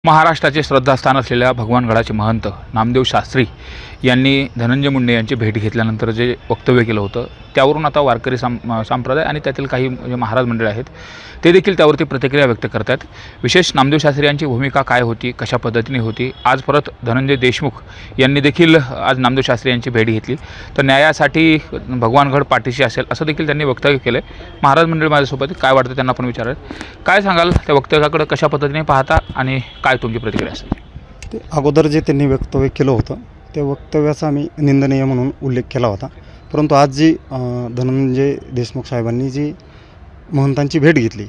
महाराष्ट्राचे श्रद्धास्थान असलेल्या भगवानगडाचे महंत नामदेव शास्त्री यांनी धनंजय मुंडे यांची भेट घेतल्यानंतर जे वक्तव्य केलं होतं त्यावरून आता वारकरी संप्रदाय आणि त्यातील काही महाराज मंडळ आहेत ते देखील त्यावरती प्रतिक्रिया व्यक्त करत आहेत। विशेष नामदेव शास्त्री यांची भूमिका काय होती, कशा पद्धतीने होती, आज परत धनंजय देशमुख यांनी देखील आज नामदेव शास्त्री यांची भेट घेतली तर न्यायासाठी भगवानगड पाठीशी असेल असं देखील त्यांनी वक्तव्य केलं। महाराज मंडळ माझ्यासोबत काय वाटतं त्यांना पण विचारलं, काय सांगाल त्या वक्तव्याकडे, कशा पद्धतीने पाहता आणि काय तुमची प्रतिक्रिया असेल? ते अगोदर जे त्यांनी वक्तव्य केलं होतं त्या वक्तव्याचा आम्ही निंदनीय म्हणून उल्लेख केला होता, परंतु आज जी धनंजय देशमुख साहेबांनी जी महंतांची भेट घेतली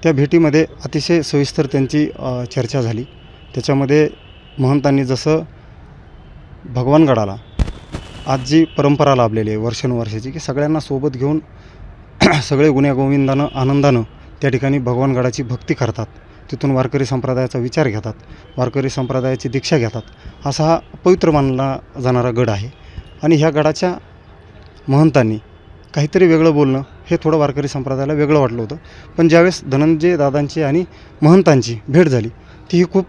त्या भेटीमध्ये अतिशय सविस्तर त्यांची चर्चा झाली। त्याच्यामध्ये महंतांनी जसं भगवानगडाला आज जी परंपरा लाभलेली आहे वर्षानुवर्षाची की सगळ्यांना सोबत घेऊन सगळे गुण्यागोविंदानं आनंदानं त्या ठिकाणी भगवानगडाची भक्ती करतात, तिथून वारकरी संप्रदायाचा विचार घेतात, वारकरी संप्रदायाची दीक्षा घेतात, असा हा पवित्र मानला जाणारा गड आहे। आणि ह्या गडाच्या महंतांनी काहीतरी वेगळं बोलणं हे थोडं वारकरी संप्रदायाला वेगळं वाटलं होतं, पण ज्यावेळेस धनंजय दादांची आणि महंतांची भेट झाली ती ही खूप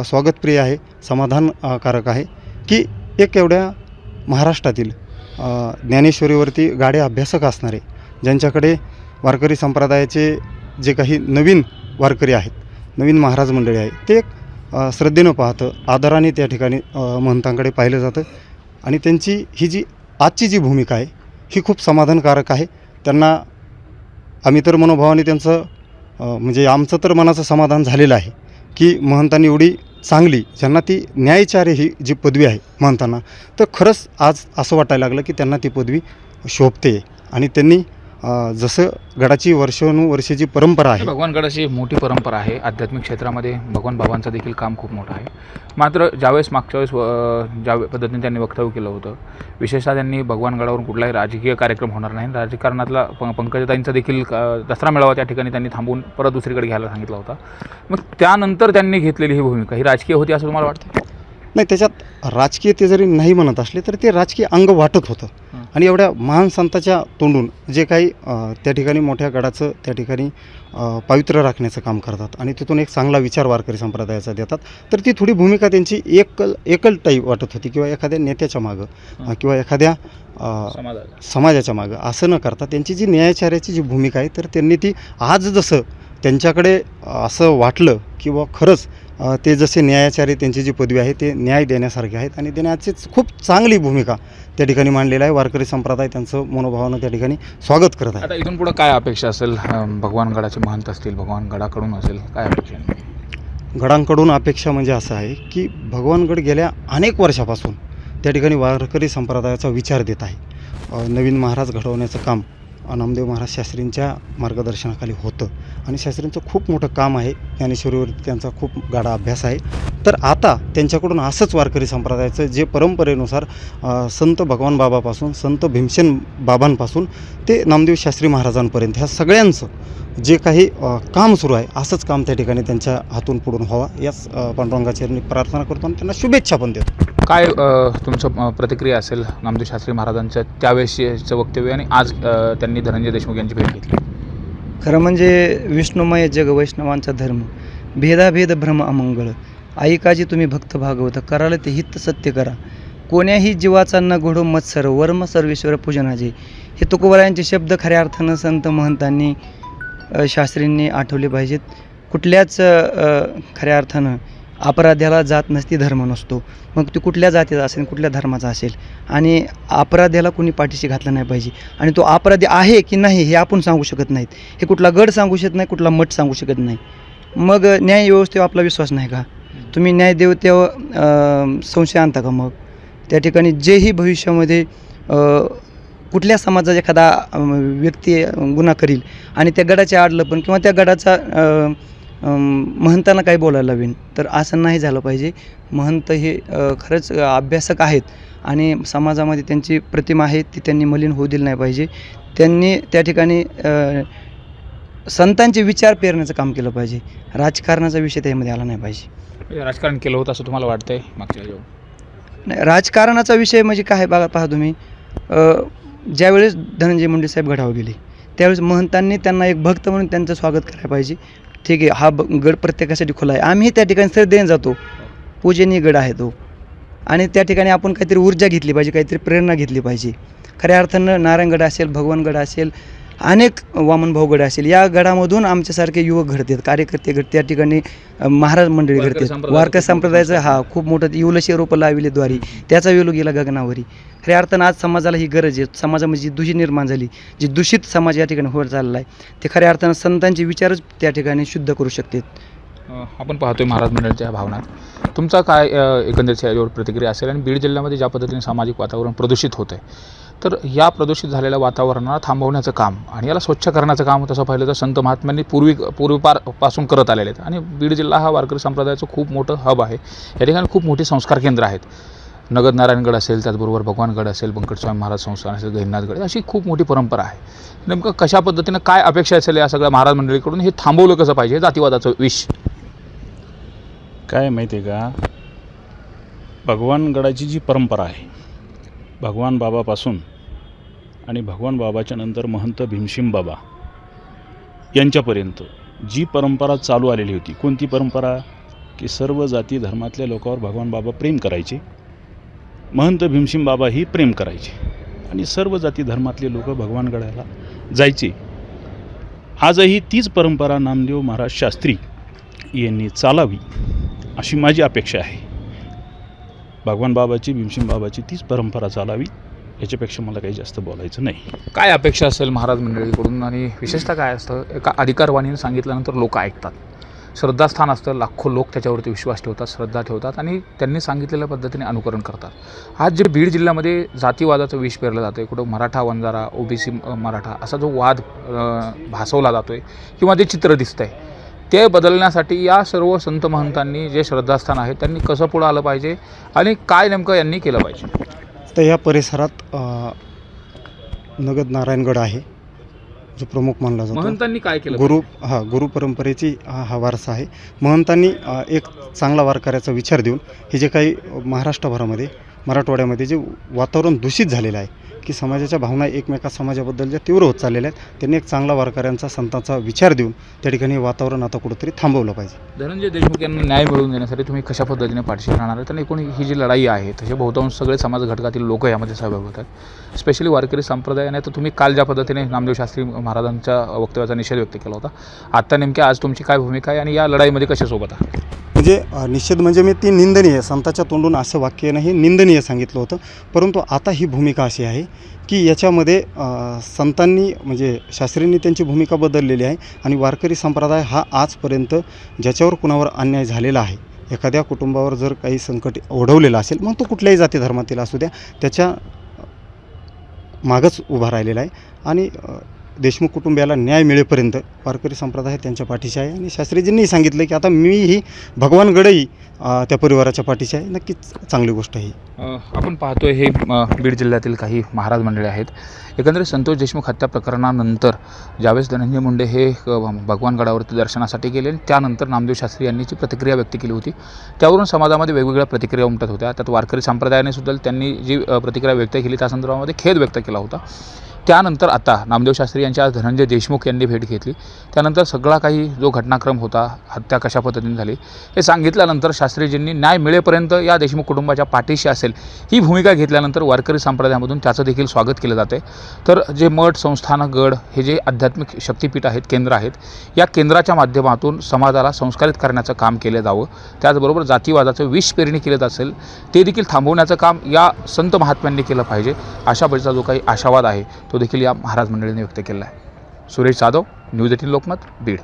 स्वागतप्रिय आहे, समाधानकारक आहे की एक एवढ्या महाराष्ट्रातील ज्ञानेश्वरीवरती गाढे अभ्यासक असणारे, ज्यांच्याकडे वारकरी संप्रदायाचे जे काही नवीन वारकरी आहेत, नवीन महाराज मंडळी आहे, ते एक श्रद्धेनं पाहतं, आदराने त्या ठिकाणी महंतांकडे पाहिलं जातं आणि त्यांची ही जी आजची जी भूमिका आहे ही खूप समाधानकारक आहे। त्यांना आम्ही तर मनोभावाने त्यांचं म्हणजे आमचं तर मनाचं समाधान झालेलं आहे की महंतांनी एवढी चांगली, ज्यांना ती न्यायचार्य ही जी पदवी आहे महंतांना, तर खरंच आज असं वाटायला लागलं की त्यांना ती पदवी शोभते। आणि त्यांनी जसं गडाची वर्षानुवर्षे जी परंपरा आहे, भगवानगडाची मोठी परंपरा आहे, आध्यात्मिक क्षेत्रामध्ये भगवान बाबांचं देखील काम खूप मोठं आहे। मात्र ज्यावेळेस मागच्या वेळेस ज्या पद्धतीने त्यांनी वक्तव्य केलं होतं, विशेषतः त्यांनी भगवानगडावरून कुठलाही राजकीय कार्यक्रम होणार नाही, राजकारणातला पंकजाताईंचा देखील दसरा मेळावा त्या ठिकाणी त्यांनी थांबवून परत दुसरीकडे घ्यायला सांगितला होता। मग त्यानंतर त्यांनी घेतलेली ही भूमिका ही राजकीय होती असं तुम्हाला वाटतं? नाही, त्याच्यात राजकीय ते जरी नाही म्हणत असले तर ते राजकीय अंग वाटत होतं। आणि एवढ्या महान संताच्या तोंडून जे काही त्या ठिकाणी मोठ्या गडाचं त्या ठिकाणी पावित्र्य राखण्याचं काम करतात आणि तिथून एक चांगला विचार वारकरी संप्रदायाचा देतात, तर ती थोडी भूमिका त्यांची एकलटाई वाटत होती किंवा एखाद्या नेत्याच्या मागं किंवा एखाद्या समाजाच्या मागं असं न करता त्यांची जी न्यायाचार्याची जी भूमिका आहे तर त्यांनी ती आज जसं त्यांच्याकडे असं वाटलं की बुवा खरंच ते जसे न्यायाचार्य त्यांची जी पदवी आहे ते न्याय देण्यासारखे आहेत आणि देण्याचीच खूप चांगली भूमिका त्या ठिकाणी मांडलेलं आहे। वारकरी संप्रदाय त्यांचं मनोभावानं त्या ठिकाणी स्वागत करत आहे। आता इथून पुढं काय अपेक्षा असेल, भगवानगडाचे महंत असतील, भगवानगडाकडून असेल, काय अपेक्षा? गडांकडून अपेक्षा म्हणजे असं आहे की भगवानगड गेल्या अनेक वर्षापासून त्या ठिकाणी वारकरी संप्रदायाचा विचार देत आहे। नवीन महाराज घडवण्याचं काम नामदेव महाराज शास्त्रींच्या मार्गदर्शनाखाली होतं आणि शास्त्रींचं खूप मोठं काम आहे, ज्ञानेश्वरीवरती त्यांचा खूप गाढा अभ्यास आहे। तर आता त्यांच्याकडून असंच वारकरी संप्रदायाचं जे परंपरेनुसार संत भगवान बाबापासून संत भीमसेन बाबांपासून ते नामदेव शास्त्री महाराजांपर्यंत ह्या सगळ्यांचं जे काही काम सुरू आहे असंच काम त्या ठिकाणी त्यांच्या हातून पुढून व्हावं याच पांडुरंगाचरणी प्रार्थना करतो आणि त्यांना शुभेच्छा पण देतो। काय तुमचं प्रतिक्रिया असेल नामदेव शास्त्री महाराजांच्या त्यावेळेसचं वक्तव्य आणि आज त्यांनी धनंजय देशमुख यांची भेट घेतली? खरं म्हणजे विष्णुमय जग वैष्णवांचा धर्म, भेदाभेद भ्रम अमंगळ, ऐकाजी तुम्ही भक्त भागवत, कराल ते हित सत्य करा, कोण्याही जीवाचा न घडो मत्सर, वर्म सर्वेश्वर पूजनाजे, हे तुकोबरायांचे शब्द खऱ्या अर्थानं संत महंतांनी शास्त्रींनी आठवले पाहिजेत। कुठल्याच खऱ्या अर्थानं अपराध्याला जात नसती, धर्म नसतो, मग ती कुठल्या जातीचा असेल, कुठल्या धर्माचा असेल, आणि अपराध्याला कोणी पाठीशी घातलं नाही पाहिजे। आणि तो अपराधी आहे की नाही हे आपण सांगू शकत नाहीत, हे कुठला गड सांगू शकत नाही, कुठला मठ सांगू शकत नाही। मग न्याय व्यवस्थेवर आपला विश्वास नाही का? तुम्ही न्यायदेवतेवर संशय आणता का? मग त्या ठिकाणी जेही भविष्यामध्ये कुठल्या समाजाचा एखादा व्यक्ती गुन्हा करील आणि त्या गडाच्या आडलं पण किंवा त्या गडाचा महंतांना काही बोलायला लावीन, तर असं नाही झालं पाहिजे। महंत हे खरंच अभ्यासक आहेत आणि समाजामध्ये त्यांची प्रतिमा आहे ती त्यांनी मलिन होऊ दिली नाही पाहिजे। त्यांनी त्या ठिकाणी संतांचे विचार पेरण्याचं काम केलं पाहिजे, राजकारणाचा विषय त्यामध्ये आला नाही पाहिजे। राजकारण केलं होतं असं तुम्हाला वाटतंय मागच्या वेळेस? नाही, राजकारणाचा विषय म्हणजे काय बघा, पहा तुम्ही, ज्यावेळेस धनंजय मुंडे साहेब गडावर गेले त्यावेळेस महंतांनी त्यांना एक भक्त म्हणून त्यांचं स्वागत करायला पाहिजे। ठीक आहे, हा गड प्रत्येकासाठी खुला आहे. आम्ही त्या ठिकाणी श्रद्धेने जातो, पूजनीय गड आहे तो, आणि त्या ठिकाणी आपण काहीतरी ऊर्जा घेतली पाहिजे, काहीतरी प्रेरणा घेतली पाहिजे. खऱ्या अर्थानं नारायणगड असेल, भगवानगड असेल, अनेक वामनभाऊ गड असेल, या गडामधून आमच्यासारखे युवक घडतात, कार्यकर्ते घडतात, त्या ठिकाणी महाराज मंडळी घडतात. वारकरी संप्रदायाचं खूप मोठं इवलशी रोपं लाविले द्वारी, त्याचा वेलू गेला गगनावरी. खऱ्या अर्थानं आज समाजाला ही गरज आहे. समाजामध्ये जी दूषित निर्माण झाली, जी दूषित समाज या ठिकाणी होत चालला आहे, ते खऱ्या अर्थानं संतांचे विचारच त्या ठिकाणी शुद्ध करू शकतात. आपण पाहतोय महाराज मंडळाच्या भावना. तुमचा काय एकंदरीत यावर प्रतिक्रिया असेल? आणि बीड जिल्ह्यामध्ये ज्या पद्धतीने सामाजिक वातावरण प्रदूषित होतं आहे, तर या प्रदूषित झालेल्या वातावरणाला थांबवण्याचं काम आणि याला स्वच्छ करण्याचं काम तसं पाहिलं तर संत महात्म्यांनी पूर्वीपासून करत आलेले आहेत. आणि बीड जिल्हा हा वारकरी संप्रदायाचं खूप मोठं हब आहे. या ठिकाणी खूप मोठी संस्कार केंद्र आहेत. नगद नारायणगड असेल, त्याचबरोबर भगवानगड असेल, बंकटस्वामी महाराज संस्थान असेल, गहिनीनाथगड, अशी खूप मोठी परंपरा आहे. नेमकं कशा पद्धतीनं काय अपेक्षा असेल या सगळ्या महाराज मंडळीकडून? हे थांबवलं कसं पाहिजे? जातीवादाचं विष काय माहिती आहे का, भगवानगडाची जी परंपरा आहे, भगवान बाबापासून आणि भगवान बाबाच्या नंतर महंत भीमसिंग बाबा यांच्यापर्यंत जी परंपरा चालू आलेली होती, कोणती परंपरा? की सर्व जाती धर्मातल्या लोकांवर भगवान बाबा प्रेम करायचे, महंत भीमसिंग बाबा ही प्रेम करायचे, आणि सर्व जाती धर्मातले लोक भगवानगडाला जायचे. आजही तीच परंपरा नामदेव महाराज शास्त्री यांनी चालावी अशी माझी अपेक्षा आहे. भगवान बाबाची, भीमसिंग बाबाची तीच परंपरा चालावी, याच्यापेक्षा मला काही जास्त बोलायचं नाही. काय अपेक्षा असेल महाराज मंडळीकडून? आणि विशेषतः काय असतं, एका अधिकारवाणीने सांगितल्यानंतर लोक ऐकतात. श्रद्धास्थान असतं, लाखो लोक त्याच्यावरती विश्वास ठेवतात, श्रद्धा ठेवतात आणि त्यांनी सांगितलेल्या पद्धतीने अनुकरण करतात. आज जे बीड जिल्ह्यामध्ये जातीवादाचं विष पेरलं जातं आहे, कुठं मराठा वंजारा, ओबीसी मराठा असा जो वाद भासवला जातो आहे किंवा ते चित्र दिसतं आहे, ते बदलण्यासाठी या सर्व संत महंतांनी जे श्रद्धास्थान आहे त्यांनी कसं पुढं आलं पाहिजे आणि काय नेमकं यांनी केलं पाहिजे? तर या परिसरात नगद नारायणगड आहे, जो प्रमुख मानला जातो. महंतांनी काय केलं? गुरु परंपरेची हा वारसा आहे. महंतांनी एक चांगला वारकऱ्याचा विचार देऊन हे जे काही महाराष्ट्रभरामध्ये, मराठवाड्यामध्ये जे वातावरण दूषित झालेलं आहे, की समाजाच्या भावना एकमेका समाजाबद्दल ज्या तीव्र होत चाललेल्या आहेत, त्यांनी एक चांगला वारकऱ्यांचा, संतांचा विचार देऊन त्या ठिकाणी वातावरण आता कुठंतरी थांबवलं पाहिजे. धनंजय देशमुख यांना न्याय मिळवून देण्यासाठी तुम्ही कशा पद्धतीने पाठीशी राहणार आहेत? आणि एकूण ही जी लढाई आहे, तसे बहुतांश सगळे समाज घटकातील लोक यामध्ये सहभागी होतात, स्पेशली वारकरी संप्रदायाने. तर तुम्ही काल ज्या पद्धतीने नामदेव शास्त्री महाराजांच्या वक्तव्याचा निषेध व्यक्त केला होता, आत्ता नेमक्या आज तुमची काय भूमिका आहे आणि या लढाईमध्ये कशा सोबत आहे? म्हणजे निषेध म्हणजे मी ती निंदनीय, संतांच्या तोंडून असं वाक्य नाही, निंदनीय सांगितलं होतं. परंतु आता ही भूमिका अशी आहे की याच्यामध्ये संतांनी म्हणजे शास्त्रींनी त्यांची भूमिका बदललेली आहे. आणि वारकरी संप्रदाय हा आजपर्यंत ज्याच्यावर कुणावर अन्याय झालेला आहे, एखाद्या कुटुंबावर जर काही संकट ओढवलेलं असेल, मग तो कुठल्याही जाती धर्मातील असू द्या, त्याच्या मागच उभा राहिलेला आहे. आणि देशमुख कुटुंबियाला न्याय मिळेपर्यंत वारकरी संप्रदाय त्यांच्या पाठीशी आहे. आणि शास्त्रीजींनी सांगितलं की आता मीही भगवानगडही त्या परिवाराच्या पाठीशी आहे. नक्कीच चांगली गोष्ट आहे. आपण पाहतोय हे बीड जिल्ह्यातील काही महाराज मंडळी आहेत. एकंदरीत संतोष देशमुख हत्या प्रकरणानंतर ज्यावेळेस धनंजय मुंडे हे भगवानगडावरती दर्शनासाठी गेले, त्यानंतर नामदेव शास्त्री यांनी जी प्रतिक्रिया व्यक्त केली होती, त्यावरून समाजामध्ये वेगवेगळ्या प्रतिक्रिया उमटत होत्या. त्यात वारकरी संप्रदायाने सुद्धा त्यांनी जी प्रतिक्रिया व्यक्त केली त्या संदर्भामध्ये खेद व्यक्त केला होता. त्यानंतर आता नामदेव शास्त्री यांच्या आज धनंजय देशमुख यांनी भेट घेतली. त्यानंतर सगळा काही जो घटनाक्रम होता, हत्या कशा पद्धतीने झाली हे सांगितल्यानंतर शास्त्रीजींनी न्याय मिळेपर्यंत या देशमुख कुटुंबाच्या पाठीशी असेल ही भूमिका घेतल्यानंतर वारकरी संप्रदायामधून त्याचं देखील स्वागत केलं जाते. तर जे मठ, संस्थानं, गड हे जे आध्यात्मिक शक्तिपीठ आहेत, केंद्र आहेत, या केंद्राच्या माध्यमातून समाजाला संस्कारित करण्याचं काम केलं जावं. त्याचबरोबर जातीवादाचं विष पेरणी केलं जात असेल ते देखील थांबवण्याचं काम या संत महात्म्यांनी केलं पाहिजे. अशा पद्धतीचा जो काही आशावाद आहे तो देखील या महाराज मंडळीने व्यक्त केला आहे. सुरेश जाधव, न्यूज 18 लोकमत, बीड.